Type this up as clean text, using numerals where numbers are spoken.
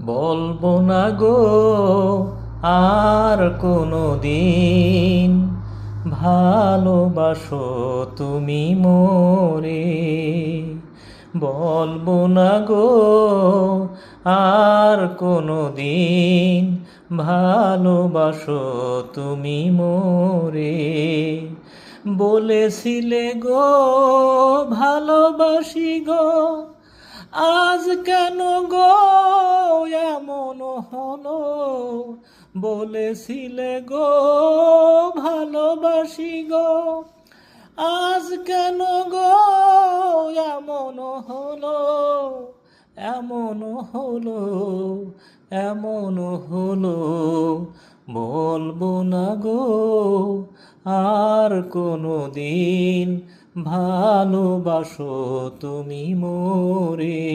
বলবো না গো আর কোনো দিন, ভালোবাসো তুমি মোরে। বলবো না গো আর কোনো দিন, ভালোবাসো তুমি মোরে। বলেছিলে গো ভালোবাসি গো, আজ কেন গো এমন হলো? বলেছিলে গো ভালোবাসি গো, আজ কেন গো এমন হলো? এমন হলো, এমন হলো। বলবো না গো আর কোনো দিন, ভালোবাসো তুমি মোরে।